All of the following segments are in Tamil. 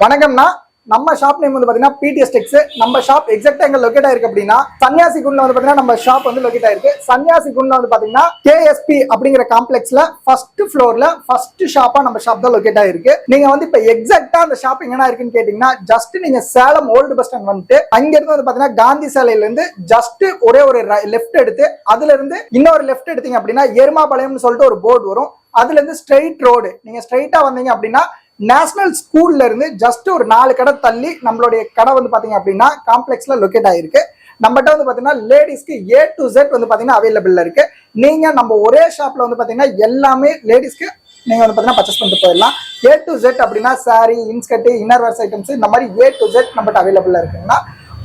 வணக்கம்னா நம்ம ஷாப் நேம் வந்து பாத்தீங்கன்னா PTS Tex. நம்ம ஷாப் எக்ஸாக்ட்டா எங்க லொகேட் ஆயிருக்கு அப்படின்னா சன்னியாசி குண்ட்ல வந்து பாத்தீங்கன்னா நம்ம ஷாப் வந்து லொகேட் ஆயிருக்கு. சன்னியாசி குண்ட்ல வந்து பாத்தீங்கன்னா KSP அப்படிங்கிற காம்ப்ளெக்ஸ்ல ஃபர்ஸ்ட் ஃப்ளோர்ல ஃபர்ஸ்ட் ஷாப்பா நம்ம ஷாப் தான் லொகேட் ஆயிருக்கு. நீங்க வந்து இப்ப எக்ஸாக்ட்டா அந்த ஷாப் எங்கனா இருக்குன்னு கேட்டீங்கன்னா ஜஸ்ட் நீங்க சேலம் ஓல்டு பஸ் ஸ்டாண்ட் வந்துட்டு அங்க இருந்து வந்து பாத்தீங்கன்னா காந்தி சாலையில இருந்து ஜஸ்ட் ஒரே ஒரு லெஃப்ட் எடுத்து அதுல இருந்து இன்னொரு லெஃப்ட் எடுத்தீங்க அப்படின்னா எருமாபாளையம்னு சொல்லிட்டு ஒரு போர்டு வரும். அதுல இருந்து ஸ்ட்ரெயிட் ரோடு நீங்க ஸ்ட்ரெயிட்டா வந்தீங்க அப்படின்னா நேஷனல் ஸ்கூல்ல இருந்து ஜஸ்ட் ஒரு 4 கடை தள்ளி நம்மளுடைய கடை வந்து பாத்தீங்க அப்படின்னா காம்ப்ளெக்ஸ்ல லொகேட் ஆயிருக்கு. நம்மகிட்ட வந்து பாத்தீங்கன்னா லேடிஸ்க்கு A to Z வந்து பாத்தீங்கன்னா அவைலபிள் இருக்கு. நீங்க நம்ம ஒரே ஷாப்ல வந்து பாத்தீங்கன்னா எல்லாமே லேடிஸ்க்கு நீங்க வந்து பாத்தீங்கன்னா பர்ச்சேஸ் பண்ணிட்டு போயிடலாம். A to Z அப்படின்னா sorry, inskirt, inner wears items இந்த மாதிரி A to Z நம்மகிட்ட அவைலபிள் இருக்குன்னா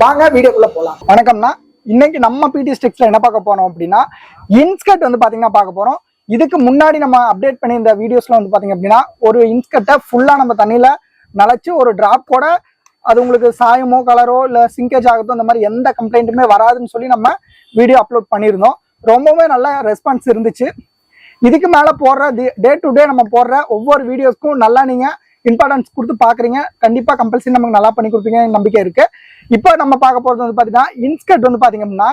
வாங்க வீடியோக்குள்ள போலாம். வணக்கம்னா இன்னைக்கு நம்ம PTS Texல என்ன பார்க்க போறோம் அப்படின்னா இன்ஸ்கர்ட் வந்து பாத்தீங்கன்னா பார்க்க போறோம். இதுக்கு முன்னாடி நம்ம அப்டேட் பண்ணி இந்த வீடியோஸ்ல வந்து பாத்தீங்க அப்படின்னா ஒரு இன்ஸ்கர்ட்டை ஃபுல்லா நம்ம தண்ணியில நனைச்சு ஒரு டிராப் கூட அது உங்களுக்கு சாயமோ கலரோ இல்ல சிங்கேஜ் ஆகத்தோ இந்த மாதிரி எந்த கம்ப்ளைண்ட்டுமே வராதுன்னு சொல்லி நம்ம வீடியோ அப்லோட் பண்ணியிருந்தோம். ரொம்பவே நல்ல ரெஸ்பான்ஸ் இருந்துச்சு. இதுக்கு மேல போடுற டே டு டே நம்ம போடுற ஒவ்வொரு வீடியோஸ்க்கும் நல்லா நீங்க இம்பார்ட்டன்ஸ் கொடுத்து பாக்குறீங்க. கண்டிப்பா கம்பல்சரி நமக்கு நல்லா பண்ணி கொடுப்பீங்க நம்பிக்கை இருக்கு. இப்போ நம்ம பார்க்க போறது வந்து பாத்தீங்கன்னா இன்ஸ்கர்ட் வந்து பாத்தீங்க அப்படின்னா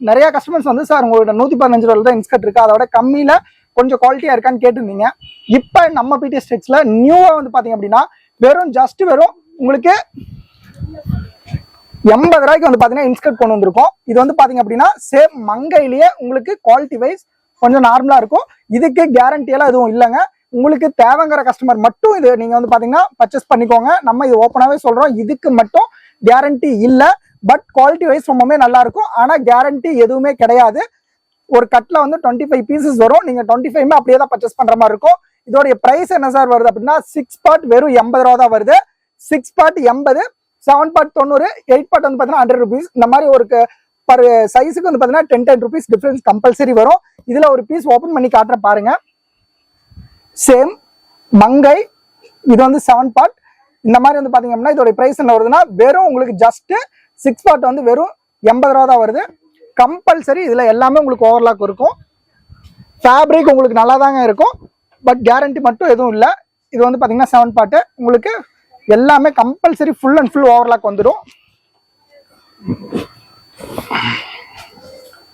நிறைய கஸ்டமர்ஸ் வந்து சார் உங்களோட 115 ரூபாய் தான் இன்ஸ்கர்ட் இருக்கு, அதோட கம்மியில கொஞ்சம் குவாலிட்டியா இருக்கான்னு கேட்டிருந்தீங்க. இப்போ நம்ம PTS Texல நியூவா வந்து பாத்தீங்க அப்படின்னா வெறும் உங்களுக்கு 80 ரூபாய்க்கு வந்து பாத்தீங்கன்னா இன்ஸ்கர்ட் கொண்டு வந்திருக்கோம். இது வந்து பாத்தீங்க அப்படின்னா சேம் மங்கையிலேயே உங்களுக்கு குவாலிட்டி வைஸ் கொஞ்சம் நார்மலா இருக்கும். இதுக்கு கேரண்டி எல்லாம் எதுவும் இல்லைங்க. உங்களுக்கு தேவைங்கிற கஸ்டமர் மட்டும் இது நீங்க வந்து பாத்தீங்கன்னா பர்ச்சேஸ் பண்ணிக்கோங்க. நம்ம இது ஓப்பனாவே சொல்றோம், இதுக்கு மட்டும் கேரண்டி இல்லை. பட் குவாலிட்டி வைஸ் ரொம்பவே நல்லா இருக்கும். ஆனா கேரண்டி எதுவுமே கிடையாது. ஒரு கட்ல வந்து 25 பீசஸ் வரும். நீங்க 25 அப்படியே தான் பர்ச்சேஸ் பண்ற மாதிரி இருக்கும். இதோடைய பிரைஸ் என்ன சார் வருது அப்படின்னா 6 பார்ட் வெறும் 80 ரூபா தான் வருது. 6 பார்ட் 80, 7 பார்ட் 90, 8 பார்ட் வந்து பாத்தீங்கன்னா 100 rupees. இந்த மாதிரி ஒரு பர் சைஸுக்கு வந்து பாத்தீங்கன்னா 10 rupees டிஃபரன்ஸ் கம்பல்சரி வரும். இதுல ஒரு பீஸ் ஓபன் பண்ணி காட்டுற பாருங்க. சேம் மங்கை, இது வந்து 7 பார்ட். இந்த மாதிரி வந்து பாத்தீங்க அப்படின்னா இதோட பிரைஸ் என்ன வருதுன்னா வெறும் உங்களுக்கு ஜஸ்ட் 6 பார்ட் வந்து வெறும் 80 ரூபா தான் வருது. கம்பல்சரி இதுல எல்லாமே உங்களுக்கு ஓவர்லாக் இருக்கும். ஃபேப்ரிக் உங்களுக்கு நல்லா தாங்க இருக்கும். பட் கேரண்டி மட்டும் எதுவும் இல்லை. இது வந்து பாத்தீங்கன்னா 7 பார்ட் உங்களுக்கு எல்லாமே compulsory full and full overlock வந்துடும்.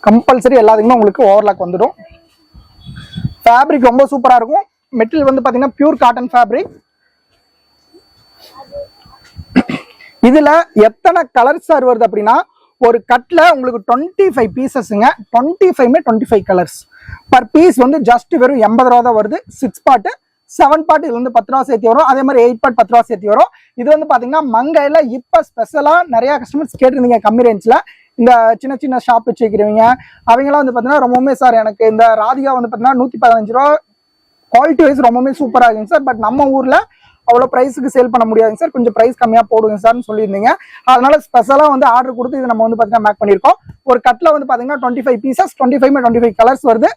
கம்பல்சரி எல்லாத்துக்குமே உங்களுக்கு ஓவர்லாக் வந்துடும். ஃபேப்ரிக் ரொம்ப சூப்பரா இருக்கும். மெட்டீரியல் வந்து பாத்தீங்கன்னா பியூர் காட்டன் ஃபேப்ரிக். இதுல எத்தனை கலர்ஸ் சார் வருது அப்படின்னா ஒரு கட்ல உங்களுக்கு 25 பீசஸ்ங்க. 25 கலர்ஸ் பர் பீஸ் வந்து ஜஸ்ட் வெறும் 80 ரூபா தான் வருது. 6 பார்ட் 7 பார்ட் இது வந்து 10 ரூபா சேர்த்து வரும். அதே மாதிரி 8 பார்ட் 10 ரூபா சேர்த்து வரும். இது வந்து பாத்தீங்கன்னா மங்கையில இப்ப ஸ்பெஷலா நிறைய கஸ்டமர்ஸ் கேட்டிருந்தீங்க கம்மி ரேஞ்ச்ல. இந்த சின்ன சின்ன ஷாப் வச்சுக்கிறவங்க அவங்களாம் வந்து பாத்தீங்கன்னா ரொம்பவுமே சார் எனக்கு இந்த ராதிகா வந்து பாத்தீங்கன்னா 115 ரூபா குவாலிட்டி வைஸ் ரொம்பவுமே சூப்பரா இருக்குங்க சார். பட் நம்ம ஊர்ல அவ்வளோ ப்ரைஸுக்கு சேல் பண்ண முடியாதுங்க சார், கொஞ்சம் ப்ரைஸ் கம்மியாக போடுங்க சார்னு சொல்லியிருந்தீங்க. அதனால ஸ்பெஷலாக வந்து ஆர்டர் கொடுத்து இது நம்ம வந்து பார்த்தீங்கன்னா மேக் பண்ணியிருக்கோம். ஒரு கட்டில் வந்து பார்த்தீங்கன்னா 25 பீசஸ் 25 கலர்ஸ் வருது.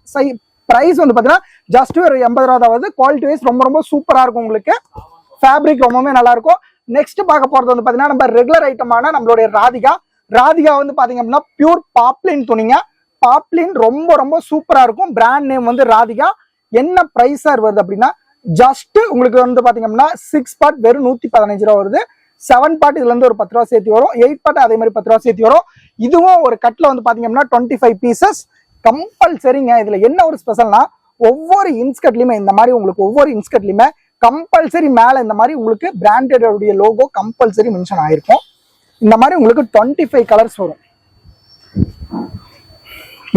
ப்ரைஸ் வந்து பார்த்தீங்கன்னா ஜஸ்ட் ஒரு 80 ரூபா தான் வருது. குவாலிட்டி வைஸ் ரொம்ப சூப்பராக இருக்கும். உங்களுக்கு ஃபேப்ரிக் ரொம்பவே நல்லா இருக்கும். நெக்ஸ்ட் பார்க்க போகிறது வந்து பார்த்தீங்கன்னா நம்ம ரெகுலர் ஐட்டமான நம்மளுடைய ராதிகா வந்து பார்த்தீங்க அப்படின்னா பியூர் பாப்லின் துணிங்க. பாப்லின் ரொம்ப சூப்பராக இருக்கும். பிராண்ட் நேம் வந்து ராதிகா. என்ன ப்ரைஸ் சார் வருது அப்படின்னா ஜஸ்ட் உங்களுக்கு வந்து பாத்தீங்க அப்படின்னா 6 பார்ட் வெறும் 115 ரூபா வருது. 7 பார்ட் இதுல இருந்து ஒரு 10 ரூபா சேர்த்து வரும். 8 பார்ட் அதே மாதிரி 10 ரூபா சேர்த்து வரும். இதுவும் ஒரு கட்ல வந்து பாத்தீங்க அப்படின்னா 25 பீசஸ் கம்பல்சரிங்க. இதுல என்ன ஒரு ஸ்பெஷல்னா ஒவ்வொரு இன்ஸ்கர்ட்லயுமே இந்த மாதிரி உங்களுக்கு ஒவ்வொரு இன்ஸ்கர்ட்லயுமே கம்பல்சரி மேல இந்த மாதிரி உங்களுக்கு பிராண்டட் லோகோ கம்பல்சரி மென்ஷன் ஆயிருக்கும். இந்த மாதிரி உங்களுக்கு 25 கலர்ஸ் வரும்.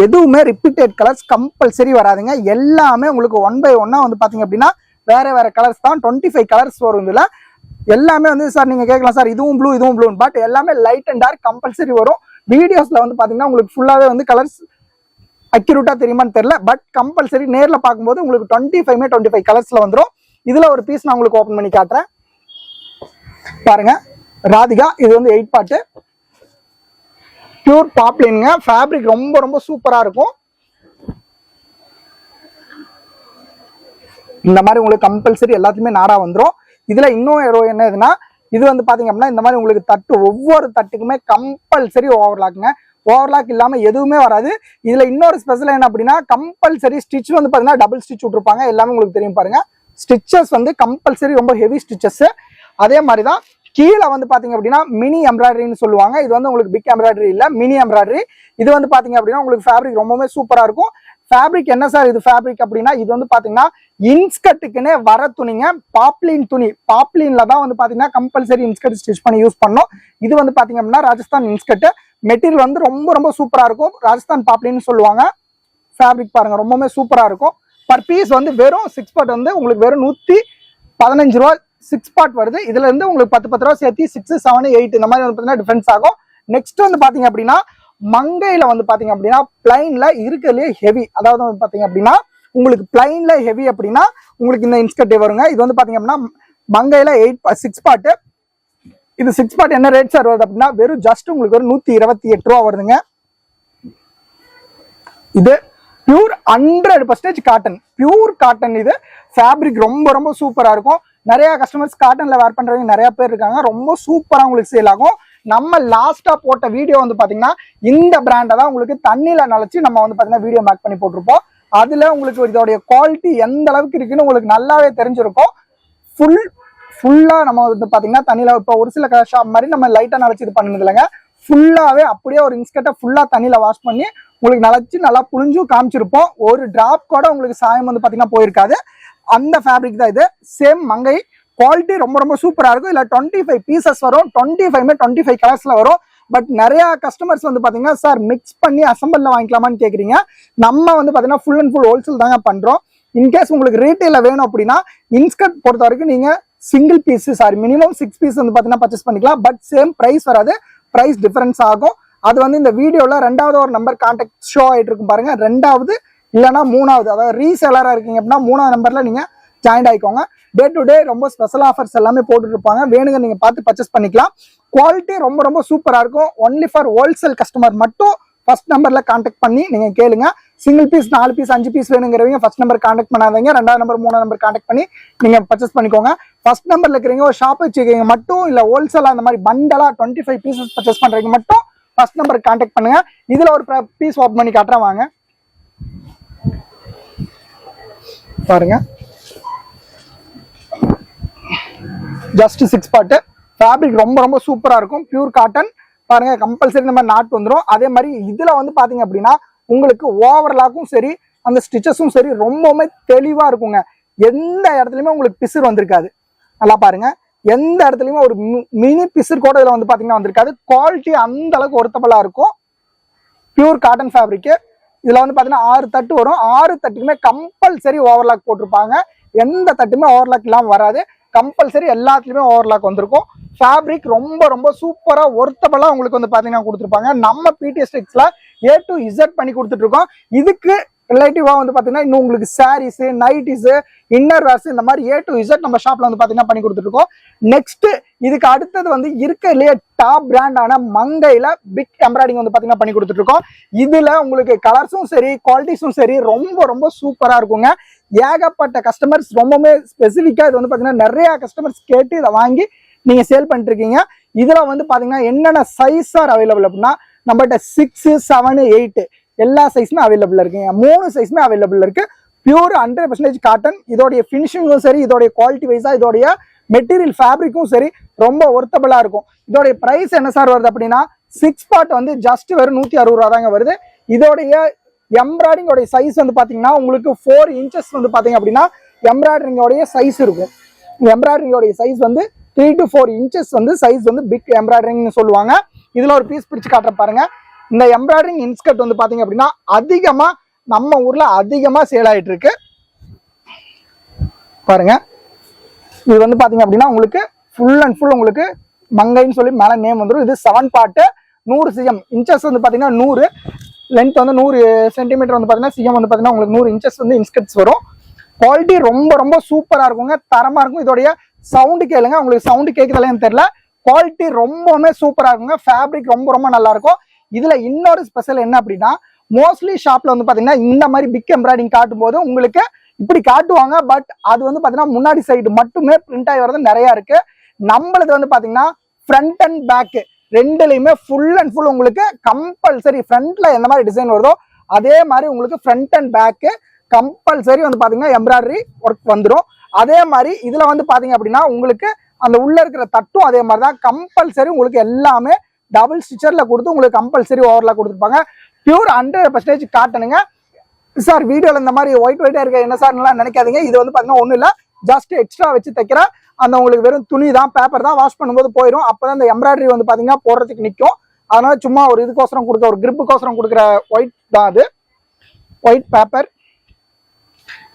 எதுவுமே ரிப்பீட்டட் கலர்ஸ் கம்பல்சரி வராதுங்க. எல்லாமே உங்களுக்கு 1 by 1 வந்து பாத்தீங்க அப்படின்னா வேற கலர்ஸ் தான். 25 கலர்ஸ் வரும். இதுல எல்லாமே வந்து சார் நீங்க கேட்கலாம் சார் இதுவும் ப்ளூ பட் எல்லாமே லைட் அண்ட் டார்க் கம்பல்சரி வரும். வீடியோஸ்ல வந்து பாத்தீங்கன்னா உங்களுக்கு ஃபுல்லாவே வந்து கலர்ஸ் அக்யூரேட்டா தெரியுமான்னு தெரியல. பட் கம்பல்சரி நேர்ல பார்க்கும்போது உங்களுக்கு 25 கலர்ஸ்ல வந்துடும். இதுல ஒரு பீஸ் நான் உங்களுக்கு ஓபன் பண்ணி காட்டுறேன் பாருங்க. ராதிகா இது வந்து 8 பார்ட் பியூர் பாப்லின்ங்க. ஃபேப்ரிக் ரொம்ப சூப்பரா இருக்கும். இந்த மாதிரி உங்களுக்கு கம்பல்சரி எல்லாத்துக்குமே நாடா வந்துடும். இதுல இன்னும் என்னதுன்னா இது வந்து பாத்தீங்க அப்படின்னா இந்த மாதிரி உங்களுக்கு தட்டு ஒவ்வொரு தட்டுக்குமே கம்பல்சரி ஓவர்லாக்குங்க. ஓவர்லாக் இல்லாம எதுவுமே வராது. இதுல இன்னொரு ஸ்பெஷல் என்ன அப்படின்னா கம்பல்சரி ஸ்டிச் வந்து பாத்தீங்கன்னா டபுள் ஸ்டிச் விட்டுருப்பாங்க. எல்லாமே உங்களுக்கு தெரியும் பாருங்க. ஸ்டிச்சஸ் வந்து கம்பல்சரி ரொம்ப ஹெவி ஸ்டிச்சஸ். அதே மாதிரி தான் கீழே வந்து பாத்தீங்க அப்படின்னா மினி எம்ப்ராய்டரின்னு சொல்லுவாங்க. இது வந்து உங்களுக்கு பிக் எம்ப்ராய்டரி இல்ல, மினி எம்ப்ராய்டரி. இது வந்து பாத்தீங்க அப்படின்னா உங்களுக்கு ஃபேப்ரிக் ரொம்பவே சூப்பரா இருக்கும். ஃபேப்ரிக் என்ன சார் இது ஃபேப்ரிக் அப்படின்னா, இது வந்து பாத்தீங்கன்னா இன்ஸ்கர்ட்டுக்குன்னே வர துணிங்க, பாப்லின் துணி. பாப்லின்ல தான் வந்து பாத்தீங்கன்னா கம்பல்சரி இன்ஸ்கர்ட் ஸ்டிச் பண்ணி யூஸ் பண்ணோம். இது வந்து பாத்தீங்க அப்படின்னா ராஜஸ்தான் இன்ஸ்கர்ட். மெட்டீரியல் வந்து ரொம்ப ரொம்ப சூப்பரா இருக்கும். ராஜஸ்தான் பாப்லின்னு சொல்லுவாங்க. ஃபேப்ரிக் பாருங்க ரொம்பவே சூப்பரா இருக்கும். பர் பீஸ் வந்து வெறும் 6 பார்ட் வந்து உங்களுக்கு வெறும் 115 ரூபா 6 பார்ட் வருது. இதுல இருந்து உங்களுக்கு 10 ரூபா சேர்த்து 6, 7, 8 இந்த மாதிரி வந்து பாத்தீங்கன்னா டிஃபரன்ஸ் ஆகும். நெக்ஸ்ட் வந்து பாத்தீங்க அப்படின்னா மங்கையில வந்து பாத்தீங்க அப்படின்னா பிளைன்ல இருக்கிறதுலயே ஹெவி, அதாவது வந்து பாத்தீங்க அப்படின்னா உங்களுக்கு பிளைன்ல ஹெவி அப்படின்னா உங்களுக்கு இந்த இன்ஸ்கர்ட் வருங்க. இது வந்து பாத்தீங்க அப்படின்னா மங்கையில 6 பார்ட். இது 6 பார்ட் என்ன ரேட் சார் வருது அப்படின்னா வெறும் ஜஸ்ட் உங்களுக்கு ஒரு 128 ரூபா வருதுங்க. இது பியூர் 100% காட்டன், பியூர் காட்டன். இது ஃபேப்ரிக் ரொம்ப ரொம்ப சூப்பரா இருக்கும். நிறைய கஸ்டமர்ஸ் காட்டன்ல வேர் பண்றவங்க நிறைய பேர் இருக்காங்க. ரொம்ப சூப்பரா உங்களுக்கு சேல் ஆகும். நம்ம லாஸ்டா போட்ட வீடியோ வந்து பாத்தீங்கன்னா இந்த பிராண்டை தான் உங்களுக்கு தண்ணியில நனைச்சு நம்ம வந்து பாத்தீங்கன்னா வீடியோ மேக் பண்ணி போட்டிருப்போம். அதுல உங்களுக்கு இதோடைய குவாலிட்டி எந்த அளவுக்கு இருக்குன்னு உங்களுக்கு நல்லாவே தெரிஞ்சிருக்கும். ஃபுல்லா நம்ம வந்து பாத்தீங்கன்னா தண்ணியில இப்போ ஒரு சில ஷாப் மாதிரி நம்ம லைட்டா நனைச்சு இது பண்ணது இல்லைங்க. ஃபுல்லாவே அப்படியே ஒரு இன்ஸ்கர்ட்டை ஃபுல்லா தண்ணியில வாஷ் பண்ணி உங்களுக்கு நனைச்சு நல்லா புளிஞ்சும் காமிச்சிருப்போம். ஒரு டிராப் கூட உங்களுக்கு சாயம் வந்து பாத்தீங்கன்னா போயிருக்காது. அந்த ஃபேப்ரிக் தான் இது. சேம் மங்கை குவாலிட்டி ரொம்ப ரொம்ப சூப்பரா இருக்கும். இல்ல 25 பீசஸ் வரும். 25 கலர்ஸ்ல வரும். பட் நிறைய கஸ்டமர்ஸ் வந்து பாத்தீங்கன்னா சார் மிக்ஸ் பண்ணி அசம்பிள்ல வாங்கிக்கலாமான்னு கேக்குறீங்க. நம்ம வந்து பாத்தீங்கன்னா ஃபுல் அண்ட் ஃபுல் ஹோல்சேல் தாங்க பண்றோம். இன்கேஸ் உங்களுக்கு ரீட்டைல வேணும் அப்படின்னா இன்ஸ்கர்ட் பொறுத்த வரைக்கும் நீங்க சிங்கிள் பீஸ் மினிமம் 6 பீஸ் வந்து பாத்தீங்கன்னா பர்ச்சேஸ் பண்ணிக்கலாம். பட் சேம் பிரைஸ் வராது, பிரைஸ் டிஃபரன்ஸ் ஆகும். அது வந்து இந்த வீடியோல ரெண்டாவது ஒரு நம்பர் கான்டாக்ட் ஷோ ஆயிட்டு இருக்கும் பாருங்க. ரெண்டாவது இல்லைன்னா மூணாவது, அதாவது ரீசேலரா இருக்கீங்க அப்படின்னா 3ஆவது நம்பர்ல நீங்க ஜாயின் ஆயிக்கோங்க. டே டு டே ரொம்ப ஸ்பெஷல் ஆஃபர்ஸ் எல்லாமே போட்டுட்டு இருப்பாங்க. வேணுங்க நீங்க பார்த்து பர்ச்சேஸ் பண்ணிக்கலாம். குவாலிட்டி ரொம்ப ரொம்ப சூப்பரா இருக்கும். ஒன்லி ஃபார் ஹோல்சேல் கஸ்டமர் மட்டும் ஃபர்ஸ்ட் நம்பர்ல கான்டாக்ட் பண்ணி நீங்க கேளுங்க. சிங்கிள் பீஸ் 4 பீஸ் 5 பீஸ் வேணுங்கிறவங்க ஃபர்ஸ்ட் நம்பர் கான்டாக்ட் பண்ணாதீங்க. 2ஆவது நம்பர் 3ஆவது நம்பர் கான்டாக்ட் பண்ணி நீங்க பர்ச்சேஸ் பண்ணிக்கோங்க. ஃபர்ஸ்ட் நம்பர்ல இருக்கிறீங்க ஒரு ஷாப் வச்சுக்கீங்க மட்டும் இல்ல ஹோல்சேலா அந்த மாதிரி பண்டலா 25 பீசஸ் பர்ச்சேஸ் பண்றீங்க மட்டும் ஃபர்ஸ்ட் நம்பர் கான்டாக்ட் பண்ணுங்க. இதுல ஒரு பீஸ் ஓப்பன் பண்ணி காட்டுறேன் வாங்க பாருங்க. ஜஸ்ட் 6 பார்ட் ஃபேப்ரிக் ரொம்ப ரொம்ப சூப்பரா இருக்கும். பியூர் காட்டன் பாருங்க. கம்பல்சரி இந்த மாதிரி நாட் வந்துடும். அதே மாதிரி இதுல வந்து பாத்தீங்க அப்படின்னா உங்களுக்கு ஓவர்லாக்கும் சரி அந்த ஸ்டிச்சஸும் சரி ரொம்பவுமே தெளிவா இருக்குங்க. எந்த இடத்துலயுமே உங்களுக்கு பிசுறு வந்திருக்காது. நல்லா பாருங்க, எந்த இடத்துலயுமே ஒரு மினி பிசுறு கூட இதுல வந்து பாத்தீங்கன்னா வந்திருக்காது. குவாலிட்டி அந்த அளவுக்கு ஒர்த்தபிளா இருக்கும். Pure cotton fabric. இதுல வந்து பாத்தீங்கன்னா 6 தட்டு வரும். 6 தட்டுக்குமே கம்பல்சரி ஓவர்லாக் போட்டிருப்பாங்க. எந்த தட்டுமே ஓவர்லாக் இல்லாம வராது. கம்பல்சரி எல்லாத்துலயுமே ஓவர்லாக் வந்திருக்கும். ஃபேப்ரிக் ரொம்ப ரொம்ப சூப்பரா ஒர்த்தபிளா உங்களுக்கு வந்து பாத்தீங்கன்னா கொடுத்துருப்பாங்க. நம்ம பிடிஎஸ் டெக்ஸ்ல A to Z பண்ணி கொடுத்துட்டு இருக்கோம். இதுக்கு ரிலேட்டிவா வந்து பாத்தீங்கன்னா இன்னும் உங்களுக்கு சாரீஸ், நைட்டிஸ், இன்னர் வேர்ஸ் இந்த மாதிரி A to Z நம்ம ஷாப்ல வந்து பாத்தீங்கன்னா பண்ணி கொடுத்துட்டு இருக்கோம். நெக்ஸ்ட் இதுக்கு அடுத்தது வந்து இருக்கிறதுலயே டாப் பிராண்டான மங்கையில பிக் எம்ப்ராய்டிங் வந்து பாத்தீங்கன்னா பண்ணி கொடுத்துட்டு இருக்கோம். இதுல உங்களுக்கு கலர்ஸும் சரி குவாலிட்டிஸும் சரி ரொம்ப ரொம்ப சூப்பரா இருக்குங்க. ஏகப்பட்ட கஸ்டமர்ஸ் ரொம்பவே ஸ்பெசிஃபிக்கா இது வந்து பாத்தீங்கன்னா நிறைய கஸ்டமர்ஸ் கேட்டு இதை வாங்கி நீங்க சேல் பண்ணிட்டு இருக்கீங்க. இதுல வந்து பாத்தீங்கன்னா என்னென்ன சைஸ் ஆர் அவைலபிள் அப்படின்னா நம்மகிட்ட 6, 7, 8 எல்லா சைஸுமே அவைலபிள் இருக்குங்க. 3 சைஸுமே அவைலபிள் இருக்கு. Pure 100% cotton. இதோடைய ஃபினிஷிங்கும் சரி இதோடைய குவாலிட்டி வைஸா இதோடைய மெட்டீரியல் ஃபேப்ரிக்கும் சரி ரொம்ப ஒர்த்தபிளா இருக்கும். இதோடைய பிரைஸ் என்ன சார் வருது அப்படின்னா 6 பார்ட் வந்து ஜஸ்ட் வெறும் 160 ரூபா தாங்க வருது. இதோடைய எம்ப்ராய்டிங்கோடைய சைஸ் வந்து பாத்தீங்கன்னா உங்களுக்கு 4 இன்ச்சஸ் வந்து பாத்தீங்க அப்படின்னா எம்ப்ராய்டரிங்கோடைய சைஸ் இருக்கும். எம்ப்ராய்டரிங்கோடைய சைஸ் வந்து 3 to 4 இன்ச்சஸ் வந்து சைஸ் வந்து பிக் எம்ப்ராய்டரிங்னு சொல்லுவாங்க. இதுல ஒரு பீஸ் பிரிச்சு காட்டுற பாருங்க. இந்த எம்ப்ராய்டரிங் இன்ஸ்கர்ட் வந்து பாத்தீங்க அப்படின்னா அதிகமா நம்ம ஊர்ல அதிகமா சேல் ஆயிட்டு இருக்கு பாருங்க. இது வந்து பாத்தீங்க அப்படின்னா உங்களுக்கு ஃபுல் அண்ட் ஃபுல் உங்களுக்கு மங்கைன்னு சொல்லி மேல நேம் வந்துடும். இது 7 பார்ட் 100 cm இன்ச்சஸ் வந்து பாத்தீங்கன்னா 100 லென்த் வந்து 100 சென்டிமீட்டர் வந்து பாத்தீங்கன்னா சிஎம் வந்து பாத்தீங்கன்னா உங்களுக்கு 100 இன்ச்சஸ் வந்து இன்ஸ்கர்ட்ஸ் வரும். குவாலிட்டி ரொம்ப ரொம்ப சூப்பரா இருக்குங்க, தரமா இருக்கும். இதோடைய சவுண்டு கேளுங்க, உங்களுக்கு சவுண்டு கேட்குதலன்னு தெரியல. குவாலிட்டி ரொம்பவுமே சூப்பரா இருக்குங்க. ஃபேப்ரிக் ரொம்ப ரொம்ப நல்லா இருக்கும். இதுல இன்னொரு ஸ்பெஷல் என்ன அப்படின்னா மோஸ்ட்லி ஷாப்ல வந்து பாத்தீங்கன்னா இந்த மாதிரி பிக் எம்ப்ராய்டிங் காட்டும் போது உங்களுக்கு இப்படி காட்டுவாங்க. பட் அது வந்து பாத்தீங்கன்னா முன்னாடி சைடு மட்டுமே பிரிண்ட் ஆகி வரது நிறைய இருக்கு. நம்மளது வந்து பாத்தீங்கன்னா ஃப்ரண்ட் அண்ட் பேக் ரெண்டுலையுமே ஃபுல் அண்ட் ஃபுல் உங்களுக்கு கம்பல்சரி ஃப்ரண்ட்ல எந்த மாதிரி டிசைன் வருதோ அதே மாதிரி உங்களுக்கு ஃப்ரண்ட் அண்ட் பேக்கு கம்பல்சரி வந்து பாத்தீங்கன்னா எம்ப்ராய்டரி ஒர்க் வந்துடும். அதே மாதிரி இதுல வந்து பாத்தீங்க அப்படின்னா உங்களுக்கு அந்த உள்ள இருக்கிற தட்டும் அதே மாதிரி தான். கம்பல்சரி உங்களுக்கு எல்லாமே டபுள் ஸ்டிச்சர்ல கொடுத்து உங்களுக்கு கம்பல்சரி ஓவர்லாக் கொடுத்துருப்பாங்க. பியூர் 100% காட்டனுங்க சார். வீடியோல இந்த மாதிரி ஒயிட்டா இருக்க என்ன சார்லாம் நினைக்காதீங்க. இது வந்து பாத்தீங்கன்னா ஒண்ணு இல்ல, ஜஸ்ட் எக்ஸ்ட்ரா வச்சு தைக்கிற அந்த உங்களுக்கு வெறும் துணி தான், பேப்பர் தான். வாஷ் பண்ணும்போது போயிடும். அப்பதான் இந்த எம்ப்ராய்டரி வந்து பாத்தீங்கன்னா போடுறதுக்கு நிற்கும். அதனால சும்மா ஒரு இதுக்கோசரம் கொடுக்க, ஒரு கிரிப்புக்கோசரம் கொடுக்குற ஒயிட் தான் அது, ஒயிட் பேப்பர்.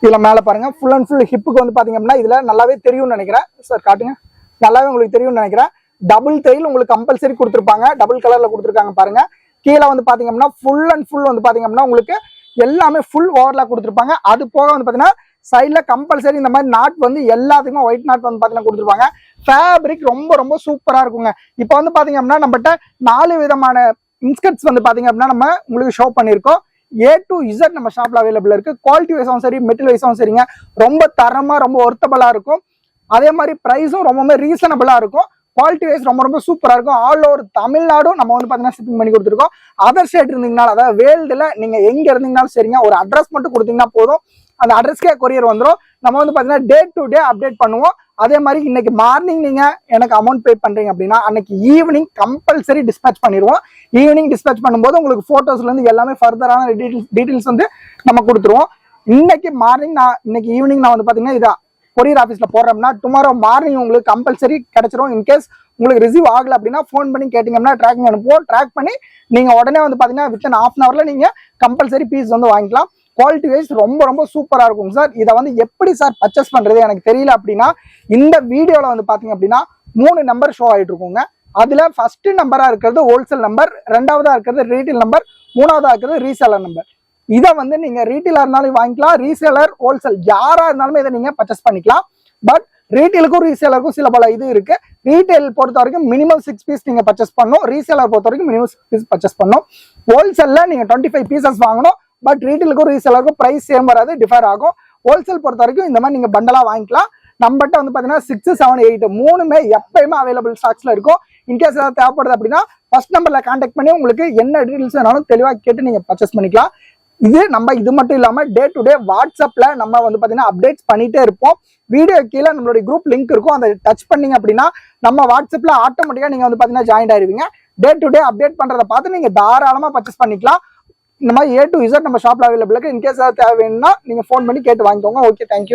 இதுல மேல பாருங்க ஃபுல் அண்ட் ஃபுல் ஹிப்புக்கு வந்து பாத்தீங்க அப்படின்னா இதுல நல்லாவே தெரியும்னு நினைக்கிறேன் சார். காட்டுங்க, நல்லாவே உங்களுக்கு தெரியும்னு நினைக்கிறேன். டபுள் தையல் உங்களுக்கு கம்பல்சரி கொடுத்துருப்பாங்க, டபுள் கலர்ல கொடுத்துருக்காங்க பாருங்க. கீழே வந்து பாத்தீங்க அப்படின்னா ஃபுல் அண்ட் ஃபுல் வந்து பாத்தீங்க அப்படின்னா உங்களுக்கு எல்லாமே ஃபுல் ஓவர்லாக் கொடுத்துருப்பாங்க. அது போக வந்து பாத்தீங்கன்னா சைட்ல கம்பல்சரி இந்த மாதிரி நாட் வந்து எல்லாத்துக்கும் ஒயிட் நாட் வந்து பாத்தீங்கன்னா கொடுத்துருப்பாங்க. ஃபேப்ரிக் ரொம்ப ரொம்ப சூப்பரா இருக்குங்க. இப்போ வந்து பாத்தீங்க அப்படின்னா நம்மகிட்ட 4 விதமான இன்ஸ்கர்ட்ஸ் வந்து பாத்தீங்க அப்படின்னா நம்ம உங்களுக்கு ஷோ பண்ணியிருக்கோம். A to Z நம்ம ஷாப்ல அவைலபிள் இருக்கு. குவாலிட்டி வைஸும் சரி, மெட்டீரியல் வைஸும் சரிங்க, ரொம்ப தரமா ரொம்ப ஒர்த்தபிளா இருக்கும். அதே மாதிரி பிரைஸும் ரொம்பவே ரீசனபிளா இருக்கும். குவாலிட்டி வைஸ் ரொம்ப ரொம்ப சூப்பரா இருக்கும். ஆல் ஓவர் தமிழ்நாடும் நம்ம வந்து பாத்தீங்கன்னா ஷிப்பிங் பண்ணி கொடுத்துருக்கோம். அதர் ஸ்டேட் இருந்தீங்கனாலும், அதாவது வேர்ல்டுல நீங்க எங்க இருந்தீங்கனாலும் சரிங்க, ஒரு அட்ரஸ் மட்டும் கொடுத்தீங்கன்னா போதும், அந்த அட்ரஸ்க்கே கொரியர் வந்துடும். நம்ம வந்து பாத்தீங்கன்னா டே டு டே அப்டேட் பண்ணுவோம். அதே மாதிரி இன்னைக்கு மார்னிங் நீங்க எனக்கு அமௌண்ட் பே பண்றீங்க அப்படின்னா அன்னைக்கு ஈவினிங் கம்பல்சரி டிஸ்பேச் பண்ணிடுவோம். ஈவினிங் டிஸ்பேச் பண்ணும்போது உங்களுக்கு போட்டோஸ்ல இருந்து எல்லாமே ஃபர்தரான டீடைல்ஸ் வந்து நம்ம கொடுத்துருவோம். இன்னைக்கு மார்னிங் இன்னைக்கு ஈவினிங் நான் வந்து பாத்தீங்கன்னா இதா கொரியர் ஆஃபீஸ்ல போடுறோம்னா டுமாரோ மார்னிங் உங்களுக்கு கம்பல்சரி கிடைச்சிரும். இன்கேஸ் உங்களுக்கு ரிசீவ் ஆகல அப்படின்னா ஃபோன் பண்ணி கேட்டீங்கன்னா ட்ராக்கிங் அனுப்புவோம். ட்ராக் பண்ணி நீங்க உடனே வந்து பாத்தீங்கன்னா வித்தின் ½ hour நீங்க கம்பல்சரி பீஸ் வந்து வாங்கிக்கலாம். குவாலிட்டி வைஸ் ரொம்ப ரொம்ப சூப்பரா இருக்கும் சார். இதை வந்து எப்படி சார் பர்ச்சேஸ் பண்றது எனக்கு தெரியல அப்படின்னா இந்த வீடியோல வந்து பாத்தீங்க அப்படின்னா 3 நம்பர் ஷோ ஆயிட்டு இருக்குங்க. அதுல ஃபர்ஸ்ட் நம்பரா இருக்கிறது ஹோல்சேல் நம்பர், 2வதா இருக்கிறது ரீட்டைல் நம்பர், 3வதா இருக்கிறது ரீசேலர் நம்பர். இதை வந்து நீங்க ரீட்டைலா இருந்தாலும் வாங்கிக்கலாம், ரீசேலர் ஹோல்சேல் யாரா இருந்தாலுமே இதை நீங்க பர்ச்சேஸ் பண்ணிக்கலாம். பட் ரீட்டைலுக்கும் ரீசேலருக்கும் சில பல இது இருக்கு. ரீட்டைல் பொறுத்த வரைக்கும் மினிமம் 6 பீஸ் நீங்க பர்ச்சேஸ் பண்ணணும். ரீசேலர் பொறுத்த வரைக்கும் மினிமம் 6 பீஸ் பர்ச்சேஸ் பண்ணணும். ஹோல்சேல்ல நீங்க 25 பீசஸ் வாங்கணும். பட் ரீட்டைலுக்கும் ரீசேலருக்கும் பிரைஸ் சேம் வராது, டிஃபர் ஆகும். ஹோல்சேல் பொறுத்த வரைக்கும் இந்த மாதிரி நீங்க பண்டலா வாங்கிக்கலாம். நம்மகிட்ட வந்து பாத்தீங்கன்னா 6, 7, 8 மூணுமே எப்பயுமே அவைலபிள் ஸ்டாக்ஸ்ல இருக்கும். இன்கேஸ் ஏதாவது தேவைப்படுது அப்படின்னா ஃபர்ஸ்ட் நம்பர்ல கான்டாக்ட் பண்ணி உங்களுக்கு என்ன டீடைல்ஸ் வேணாலும் தெளிவா கேட்டு நீங்க பர்ச்சேஸ் பண்ணிக்கலாம். இது மட்டும் இல்லாம டே டு டே வாட்ஸ்அப்ல நம்ம வந்து பாத்தீங்கன்னா அப்டேட்ஸ் பண்ணிட்டே இருப்போம். வீடியோ கீழே நம்மளுடைய குரூப் லிங்க் இருக்கும், அதை டச் பண்ணீங்க அப்படின்னா நம்ம வாட்ஸ்அப்ல ஆட்டோமேட்டிக்கா நீங்க வந்து பாத்தீங்கன்னா ஜாயின் ஆயிருவீங்க. டே டு டே அப்டேட் பண்றதை பார்த்து நீங்க தாராளமா பர்ச்சேஸ் பண்ணிக்கலாம். இந்த மாதிரி A to Z நம்ம ஷாப்ல அவைலபிள் இருக்கு. இன்கேஸ் ஏதாவது தேவைன்னா நீங்க ஃபோன் பண்ணி கேட்டு வாங்கிக்கோங்க. Okay, thank you.